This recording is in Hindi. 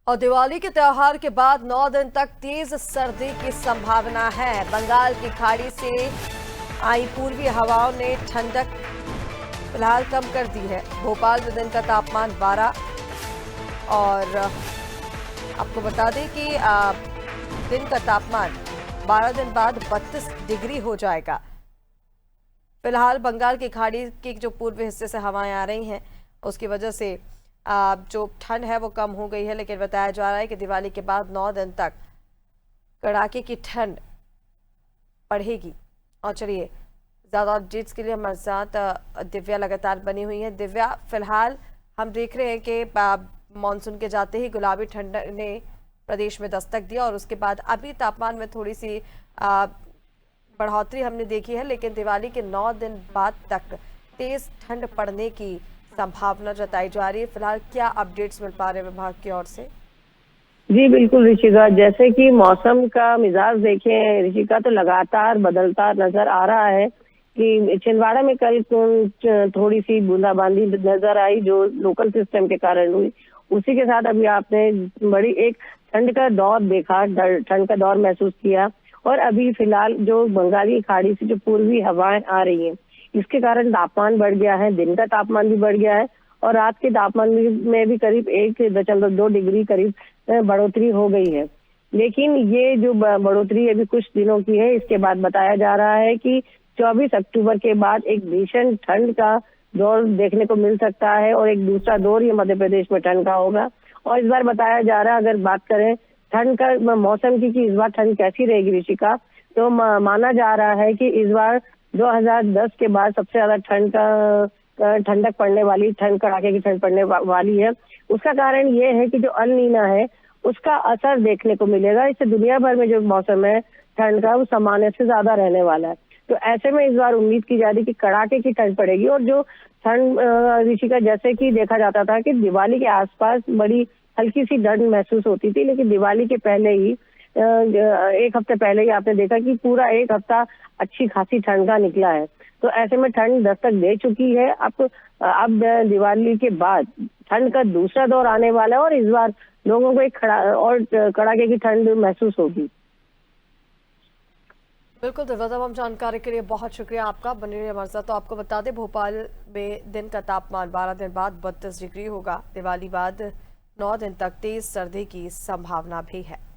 और दिवाली के त्योहार के बाद 9 दिन तक तेज सर्दी की संभावना है। बंगाल की खाड़ी से आई पूर्वी हवाओं ने ठंडक फिलहाल कम कर दी है। भोपाल में दिन का तापमान 12 और आपको बता दें कि दिन का तापमान 12 दिन बाद 32 डिग्री हो जाएगा। फिलहाल बंगाल की खाड़ी के जो पूर्वी हिस्से से हवाएं आ रही हैं उसकी वजह से जो ठंड है वो कम हो गई है, लेकिन बताया जा रहा है कि दिवाली के बाद 9 दिन तक कड़ाके की ठंड बढ़ेगी। और चलिए ज़्यादा अपडेट्स के लिए हमारे साथ दिव्या लगातार बनी हुई है। दिव्या, फिलहाल हम देख रहे हैं कि मानसून के जाते ही गुलाबी ठंड ने प्रदेश में दस्तक दिया और उसके बाद अभी तापमान में थोड़ी सी बढ़ोतरी हमने देखी है, लेकिन दिवाली के 9 दिन बाद तक तेज ठंड पड़ने की संभावना जताई जा रही है। फिलहाल क्या अपडेट्स मिल पा रहे हैं विभाग की ओर से? जी बिल्कुल ऋषिका, जैसे कि मौसम का मिजाज देखें ऋषिका, तो लगातार बदलता नजर आ रहा है कि छिंदवाड़ा में कल थोड़ी सी बूंदाबांदी नजर आई जो लोकल सिस्टम के कारण हुई। उसी के साथ अभी आपने बड़ी एक ठंड का दौर देखा, ठंड का दौर महसूस किया। और अभी फिलहाल जो बंगाली खाड़ी से जो पूर्वी हवाएं आ रही हैं, इसके कारण तापमान बढ़ गया है, दिन का तापमान भी बढ़ गया है और रात के तापमान में भी करीब 1.2 डिग्री करीब बढ़ोतरी हो गई है। लेकिन ये जो बढ़ोतरी अभी कुछ दिनों की है, इसके बाद बताया जा रहा है कि 24 अक्टूबर के बाद एक भीषण ठंड का दौर देखने को मिल सकता है और एक दूसरा दौर ये मध्य प्रदेश में ठंड का होगा। और इस बार बताया जा रहा है, अगर बात करें ठंड का मौसम की कि इस बार ठंड कैसी रहेगी ऋषिका, तो माना जा रहा है कि इस बार 2010 के बाद सबसे ज्यादा ठंडक पड़ने वाली, ठंड कड़ाके की ठंड पड़ने वाली है। उसका कारण ये है कि जो अल नीना है उसका असर देखने को मिलेगा। इससे दुनिया भर में जो मौसम है ठंड का वो सामान्य से ज्यादा रहने वाला है। तो ऐसे में इस बार उम्मीद की जा रही है कि कड़ाके की ठंड पड़ेगी। और जो ठंड ऋषिका, जैसे कि देखा जाता था कि दिवाली के आसपास बड़ी हल्की सी ठंड महसूस होती थी, लेकिन दिवाली के पहले ही एक हफ्ते पहले ही आपने देखा कि पूरा एक हफ्ता अच्छी खासी ठंड का निकला है। तो ऐसे में ठंड दस्तक दे चुकी है। अब दिवाली के बाद ठंड का दूसरा दौर आने वाला है और इस बार लोगों को एक कड़ाके की ठंड महसूस होगी। बिल्कुल दिव्या, तमाम जानकारी के लिए बहुत शुक्रिया आपका। बने रहिए हमारे साथ। तो आपको बता दें भोपाल में दिन का तापमान 12 दिन बाद 32 डिग्री होगा। दिवाली बाद 9 दिन तक तेज सर्दी की संभावना भी है।